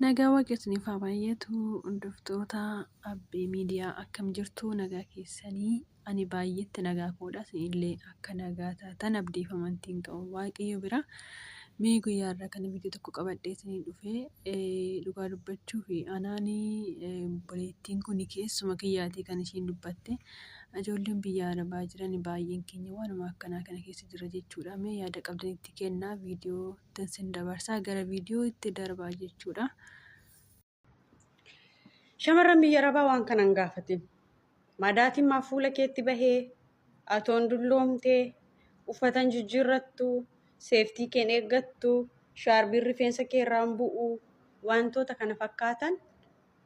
Nagaa waaqessanii faa baay'eetu hordoftoota Abbee miidiyaa akkam jirtu nagaa keessanii ani baay'eetti nagaa koodha illee akka nagaa taatan abdiif amantiin qabu waaqayyo bira mee guyyaa irraa kana viidiyoo tokko qabadhee isinii dhufee dhugaa dubbachuu fi anaanii obboleettiin kun keessuma kiyyaatii kan ishiin dubbatte ijoolleen biyya arabaa jiran baay'een keenya waanuma akkanaa kana keessa jira jechuudha mee yaada qabdanitti kennaa viidiyoo tansin dabarsaa gara viidiyoo itti darbaa jechuudha. Shamarran biyya arabaa waan kanan gaafatin. Madaatiin maa fuula keetti bahee, atoon dulloomtee, uffatan jijjiirrattu, seeftii keen eeggattu, shaarbiin rifeensa kee irraan bu'u, wantoota kana fakkaatan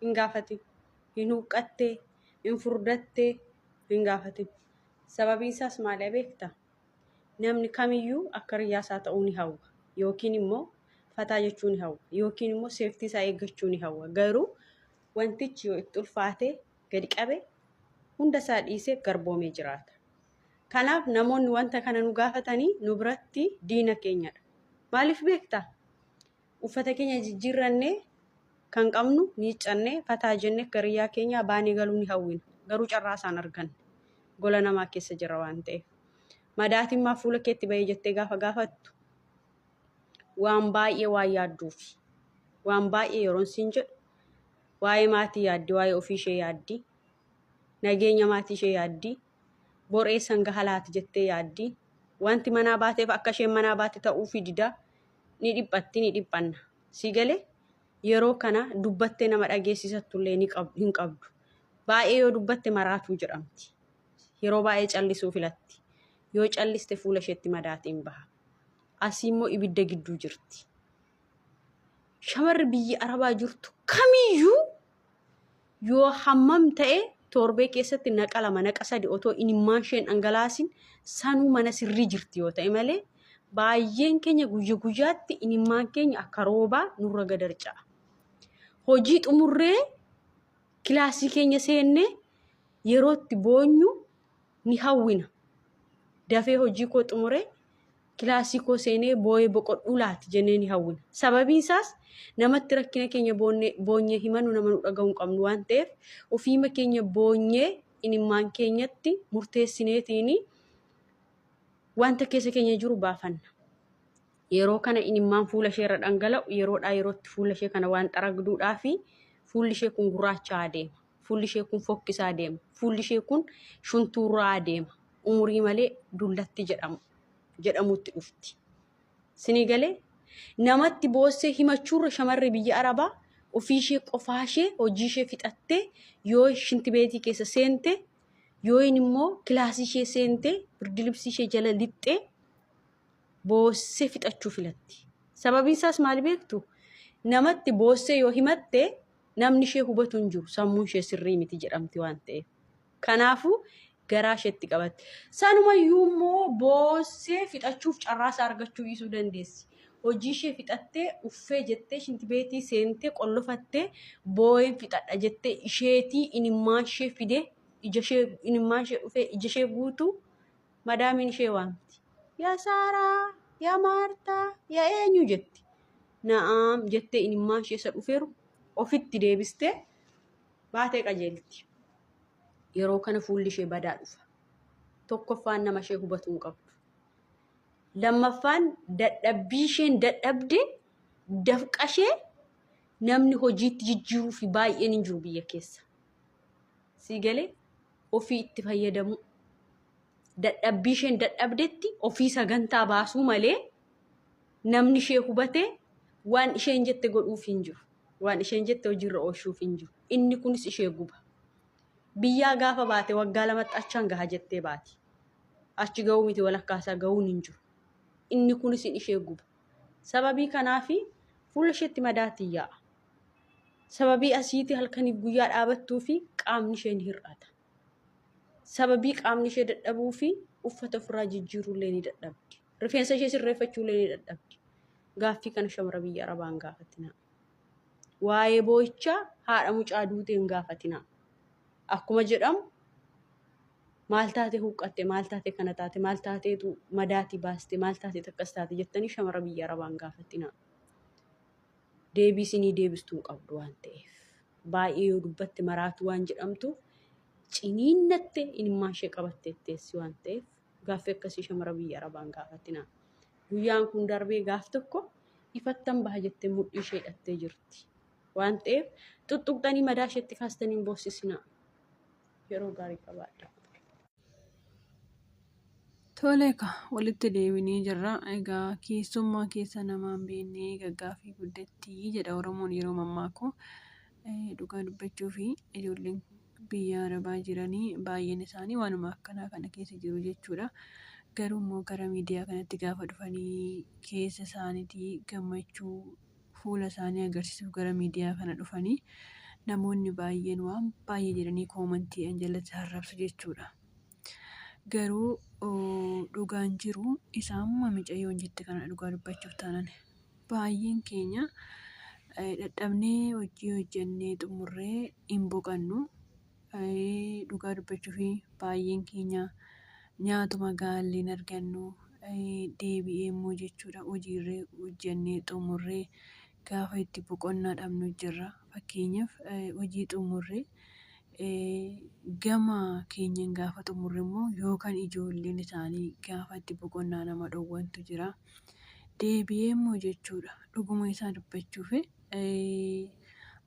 hin gaafatin. Hin huqqattee, hin furdattee, hin gaafatin. Sababiin isaas maali beektaa? Namni kamiyyuu akka riyyaasaa ta'uu ni hawwa. Yookiin immoo fataa jechuu ni hawwa. Yookiin immoo seeftii isaa eeggachuu ni hawwa. Garuu wantichi yoo itti ulfaatee gadi qabe hunda isaa dhiisee garboomee jiraata. Kanaaf namoonni wanta kana nu gaafatanii nu biratti diina keenyadha. Maaliif beektaa? Uffata keenya jijjiirrannee kan qabnu miiccannee fataa jennee gariyyaa keenya baanee galuu ni hawwina. Garuu carraa isaan arganne gola namaa keessa jira waan ta'eef. Madaatiin maa fuula keetti bahee jettee gaafa gaafattu waan baay'ee waan yaadduufi waan baay'ee yeroon siin jedhu waa'ee maatii yaaddi, waa'ee ofii ishee yaaddi, nageenya maatii ishee yaaddi, boree sanga halaati jettee yaaddi, wanti manaa baateef akka isheen manaa baate ta'uufi dida ni dhiphatti ni dhiphanna. Si galee yeroo kana dubbattee nama dhageessisatullee hin qabdu. Baay'ee yoo dubbatte maraatuu jedhamti. Yeroo baay'ee callisuu filatti. Yoo calliste fuula isheetti madaatiin baha. Asii immoo ibidda gidduu jirti. Shamarri biyya arabaa jirtu kamiyyuu yoo hammam ta'e torbee keessatti naqa lama naqa sadi otoo imimmaan isheen dhangalaasin sanuu mana sirrii jirti yoo ta'e malee baay'een keenya guyya guyyaatti imimmaan keenya akka roobaa nurra gadarca'a. Hojii xumurree kilaasii keenya seennee yeroo itti boonyu ni hawwina. Dafee hojii koo xumuree kilaasii koo seenee boo'ee boqodhuu laati jennee ni hawwina. Sababiin isaas namatti rakkina keenya boonyee himanu nama nu dhaga'uu qabnu waan ta'eef ofiima keenya boonyee imimmaan keenyatti murteessineetiin wanta keessa keenya jiru baafanna. Yeroo kana imimmaan fuula ishee irra dhangala'u yeroodhaa yerootti fuula ishee kana waan xaragduudhaa fi fuulli ishee kun gurraachaa adeema. Fuulli ishee kun fokkisaa adeema. Fuulli ishee kun shuntuuraa adeema. Umurii malee dullatti jedhamutti dhufti. Sinii galee namatti boossee himachuurra shamarri biyya arabaa ofii ishee qofaa ishee hojii ishee fixattee yoo shinti beetii keessa seente yoo immoo kilaasii ishee seente birdilibsii ishee jala lixxee boossee fixachuu filatti. Sababiin isaas maali beektu? Namatti boossee yoo himatte namni ishee hubatu hin jiru sammuun ishee sirrii miti jedhamti waan ta'eef. Kanaafuu garaa isheetti qabatte. Sanumayyuu immoo boossee fixachuuf carraasaa argachuu dhiisuu dandeessi. Hojii ishee fixattee uffee jettee shinti beetii seentee qollofattee boo'een fixadha jettee isheetii imimmaan ishee fidee imimmaan ishee dhufee ija ishee guutuu madaamiin ishee waamti. Yaa Saaraa, yaa Maartaa, yaa eenyu jetti. Na'aam jettee imimmaan ishee isa dhufeeru ofitti deebistee baatee qajeelti. Yeroo kana fuulli ishee badaa dhufa. Tokkoffaan nama ishee hubatu hin qabdu. Lammaffaan dadhabbii isheen dadhabde dafqa ishee namni hojiitti jijjiiruu fi baay'een hin jiru biyya keessa. Si galee ofii itti fayyadamu. Dadhabbii isheen dadhabdetti ofii sagantaa baasuu malee namni ishee hubatee waan isheen jette godhuuf hin jiru. Waan isheen jette hojiirra oolchuuf hin jiru. Inni kunis ishee guba. Biyyaa gaafa baate waggaa lamatti achaan gaha jettee baati. Achi gahuu miti walakkaasaa gahuun hin jiru. Inni kunis ishee guba. Sababii kanaafi fuula isheetti madaatiin yaa'a. Sababii asiitii halkaniif guyyaa dhaabattuu fi qaamni ishee ni hir'ata. Sababii qaamni ishee dadhabuu fi uffata ofirraa jijjiiruullee ni dadhabdi. Rifeensa ishee sirreeffachuullee ni dadhabdi. Gaaffii kana shamara biyya arabaan gaafatinaa. Waa'ee boo'ichaa haadha mucaa duutee hin gaafatinaa. Akkuma jedhamu maal taate huqqatte, maal taate kana taate, maal taateetu madaatii baaste, maal taate akkas taate jettanii shamara biyya arabaan gaafatinaa. deebii isinii deebistuu hin qabdu waan ta'eef. Baay'ee yoo dubbatte maraatu waan jedhamtu ciniinnatte ilmaan ishee qabattee teessi waan ta'eef gaaffii akkasii shamara biyya arabaan gaafatina. Guyyaan kun darbee gaaf tokko ifattan baha jettee mudhii ishee hidhattee jirti. Waan ta'eef xuxuqxanii madaa isheetti kaastanii hin boosisinaa. Yeroo gaarii qabaadha. Toleeka walitti deebinee jirra. Egaa keessummaa keessa namaan beeknee gaggaaffii guddattii jedha Oromoon yeroo mammaaku. Dhugaa dubbachuu fi ijoolleen biyya arabaa jiranii baay'een isaanii waanuma akkanaa kana keessa jiru jechuudha. Garuu immoo gara miidiyaa kanatti gaafa dhufanii keessa isaaniitii gammachuu fuula isaanii agarsiisuuf gara miidiyaa kana dhufanii namoonni baay'een waan baay'ee jedhanii koomantii jalatti harrabsu jechuudha. Garuu dhugaan jiru isaamuma mucayyoon jette kana dhugaa dubbachuuf taanan baay'een keenya dadhabnee hojii hojjennee xumurree hin boqannu. Dhugaa dubbachuu fi baay'een keenya nyaatuma gaallee hin argannu. Deebi'ee immoo jechuudha hojiirree hojjennee xumurree gaafa itti boqonnaa dhabnu jirra. Fakkeenyaaf hojii xumurree gama keenyan gaafa xumurre immoo yookaan ijoolleen isaanii gaafa itti boqonnaa nama dhowwantu jira. Deebi'ee immoo jechuudha dhuguma isaa dubbachuuf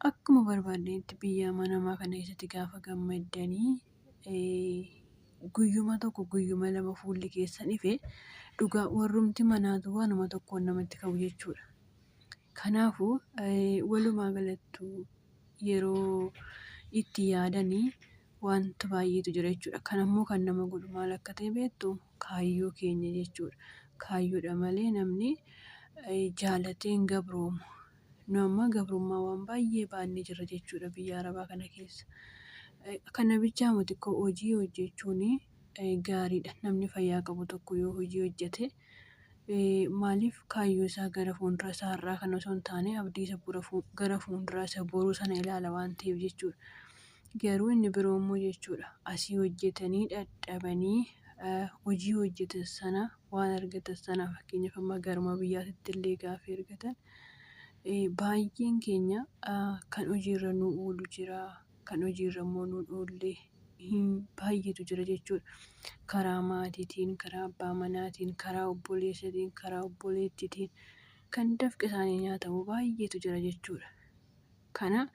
akkuma barbaadanitti biyya namaa kana keessatti gaafa gammaddanii guyyuma tokko guyyuma lama fuulli keessan ife dhugaa warrumti manaatu waanuma tokkoon namatti ka'u jechuudha. Kanaafuu walumaa galattuu yeroo itti yaadanii wanta baay'eetu jira jechuudha. Kanammoo kan nama godhu maal akka ta'e beektu kaayyoo keenya jechuudha. Kaayyoodha malee namni jaalatee hin gabroomu. Nu amma gabrummaa waan baay'ee baannee jirra jechuudha biyya arabaa kana keessa. Kana bichaa xiqqoo hojii hojjechuun gaariidha. Namni fayyaa qabu tokko yoo hojii hojjete maaliif kaayyoo isaa gara fuuldura isaa irraa kan osoo hin taane abdii isa gara fuulduraa isa boruu sana ilaala waan ta'eef jechuudha. Garuu inni biroo immoo jechuudha asii hojjetanii dadhabanii hojii hojjetan sana waan argatan sana fakkeenyaaf amma garuma biyyaatti illee gaafa ergatan baay'een keenya kan hojiirra nu oolu jira. Kan hojiirra immoo nu oollee baay'eetu jira jechuudha. Karaa maatiitiin, karaa abbaa manaatiin, karaa obboleessatiin, karaa obboleettiitiin kan dafqa isaanii nyaatamu baay'eetu jira jechuudha. Kana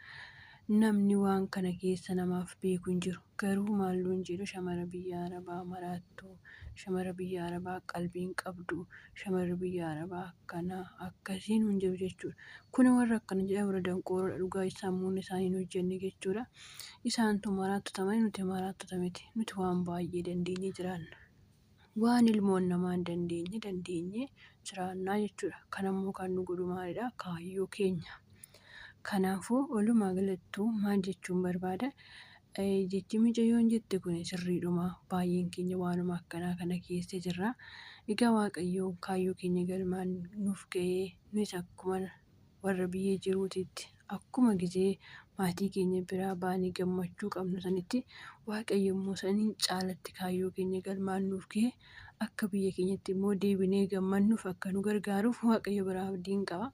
namni waan kana keessa namaaf beeku hin jiru. Garuu maalluun jedhu shamara biyya arabaa maraattuu, shamara biyya arabaa qalbiin qabdu, shamara biyya arabaa akkanaa akkasiin hin jiru jechuudha. Kun warra akkana jedha warra danqoora dhugaa sammuun isaanii hin hojjenne jechuudha. Isaantu maraattota malee nuti maraattota miti. Nuti waan baay'ee dandeenye jiraanna. Waan ilmoon namaa hin dandeenye jiraannaa jechuudha. Kanammoo kan nu godhu maalidha? Kaayyoo keenya. Kanaafuu walumaa galattuu maal jechuun barbaada? Jechi mucayyoon jette kun sirriidhuma. Baay'een keenya waanuma akkanaa kana keessa jirra. Egaa Waaqayyoo kaayyoo keenya galmaan nuuf ga'ee nunis akkuma warra biyya jiruutitti akkuma gizee maatii keenya biraa baanii gammachuu qabnu sanitti Waaqayyo immoo saniin caalatti kaayyoo keenya galmaan nuuf ga'ee akka biyya keenyatti immoo deebinee gammannuuf akka nu gargaaruuf Waaqayyo biraa abdiin qaba.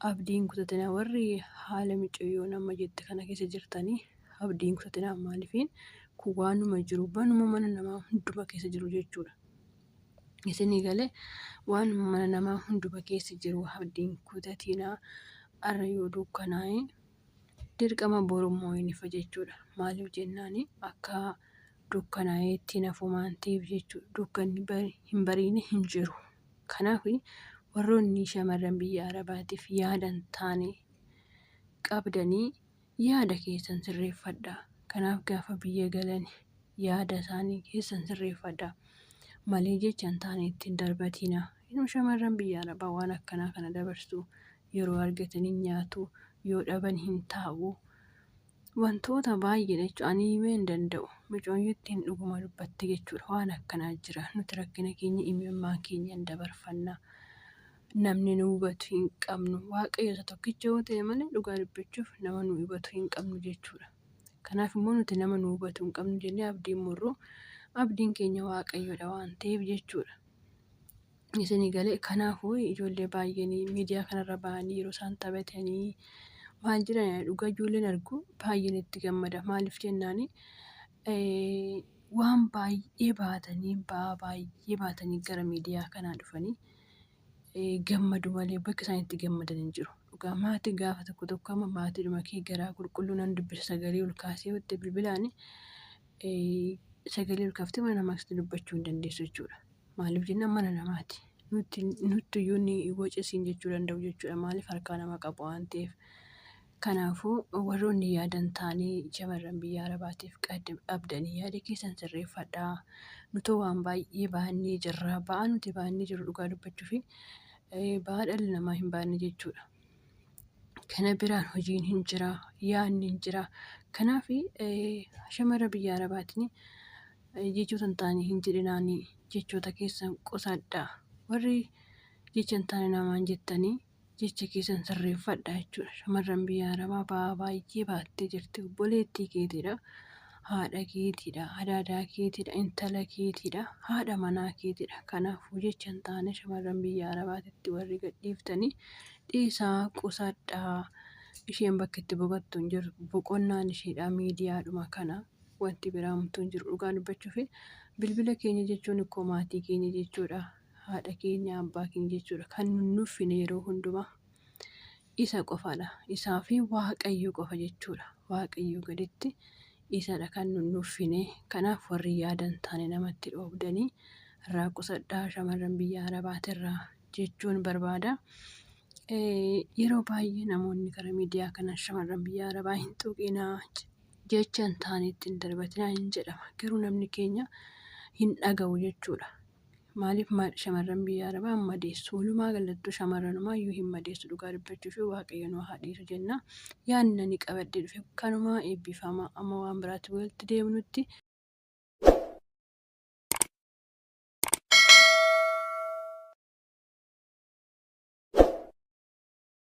Abdiin kutatina warri haala mucayyoo nama jette kana keessa jirtanii abdiin kutatina maaliifiin kun waanuma jiru banuma mana namaa hunduma keessa jiru jechuudha. Isinii galee waanuma mana namaa hunduma keessa jiru abdiin kutatinaa har'a yoo dukkanaa'e dirqama borummoo hin ifa jechuudha. Maaliif jennaani akka dukkanaa'eetti nafumaan ta'eef jechuudha. Dukkanni hin bariine hin jiru. Kanaaf warroonni shamarran biyya arabaatiif yaadan taane qabdanii yaada keessan sirreeffadhaa. Kanaaf gaafa biyya galan yaada isaanii keessan sirreeffadhaa. Malee jecha hin taane ittiin darbatina. Shamarran biyya arabaa waan akkanaa kana dabarsu yeroo argatanii nyaatu yoo dhaban hin taa'u. Wantoota baay'eedha jechuudha. Ani himee hin danda'u. Mucooyyittiin dhuguma dubbatte jechuudha. Waan akkanaa jira. Nuti rakkina keenya imimmaan keenya hin dabarfanna. Namni nu hubatu hin qabnu. Waaqayyo isa tokkicha yoo ta'e malee dhugaa dubbachuuf nama nu hubatu hin qabnu jechuudha. Kanaaf immoo nuti nama nu hubatu hin qabnu jennee abdiin murruu abdiin keenya Waaqayyoodha waan ta'eef jechuudha. isinii galee kanaafuu ijoollee baay'een miidiyaa kanarra ba'anii yeroo isaan taphatanii maal jedhan dhugaa ijoolleen argu baay'een itti gammada. Maaliif jennaan waan baay'ee baatanii gara miidiyaa kanaa dhufanii gammadu malee bakka isaan itti gammadan hin jiru. Dhugaa maatii gaafa tokko amma maatiidhuma kee garaa qulqulluu nan dubbisa sagalee ol kaasee walitti bilbilaan sagalee ol kaaftee mana namaatti dubbachuu hin dandeessu jechuudha. Maaliif jennaan mana namaati. Nutti iyyuu ni wocisiin jechuu danda'u jechuudha. Maaliif harkaa nama qabu waan ta'eef. Kanaafuu warroonni yaadan taanii shamarran biyya Arabaatiif abdanii yaada keessan sirreeffadhaa. Nutoo waan baay'ee baannee jirra. Ba'aa nuti baannee jiru dhugaa dubbachuu fi ba'aa dhalli namaa hin baanne jechuudha. Kana biraan hojiin hin jira, yaadni hin jira. Kanaaf shamarra biyya Arabaatiin jechoota hin taane hin jedhinaanii jechoota keessan qusadhaa. Warri jecha hin taane namaan jettanii jecha keessan sirreeffadhaa jechuudha. Shamarran biyya Arabaa ba'aa baay'ee baattee jirti. Obboleettii keetiidha. Haadha keetiidha. Adaadaa keetiidha. Intala keetiidha. Haadha manaa keetiidha. Kanaafuu jecha hin taane shamarran biyya Arabaatitti warri gadhiiftanii dhiisaa qusadhaa. Isheen bakka itti boqottu hin jiru. Boqonnaan isheedha miidiyaadhuma kana. Wanti biraamtuu hin jiru. Dhugaa dubbachuu fi bilbila keenya jechuun ikkoo maatii keenya jechuudha. Haadha keenya abbaa keenya jechuudha. Kan nuffine yeroo hundumaa isa qofaadha. Isaa fi Waaqayyo qofa jechuudha. Waaqayyo gaditti isadha kan nuffine. Kanaaf warri yaadan taane namatti dhoobdanii irraa qusadhaa shamarran biyya Arabaatirraa jechuun barbaada. Yeroo baay'ee namoonni gara miidiyaa kana shamarran biyya Arabaa hin tuqinaa jecha hin taane ittiin darbatinaa hin jedhama. Garuu namni keenya hin dhaga'u jechuudha. Maaliif shamarran biyya Arabaa hin madeessu? Walumaa galattuu shamarranumaa iyyuu hin madeessu dhugaa dubbachuu fi Waaqayyo nu haa dhiisu jenna. Yaadni ani qabadhee dhufe kanumaa eebbifama. Amma waan biraatti walitti deemnutti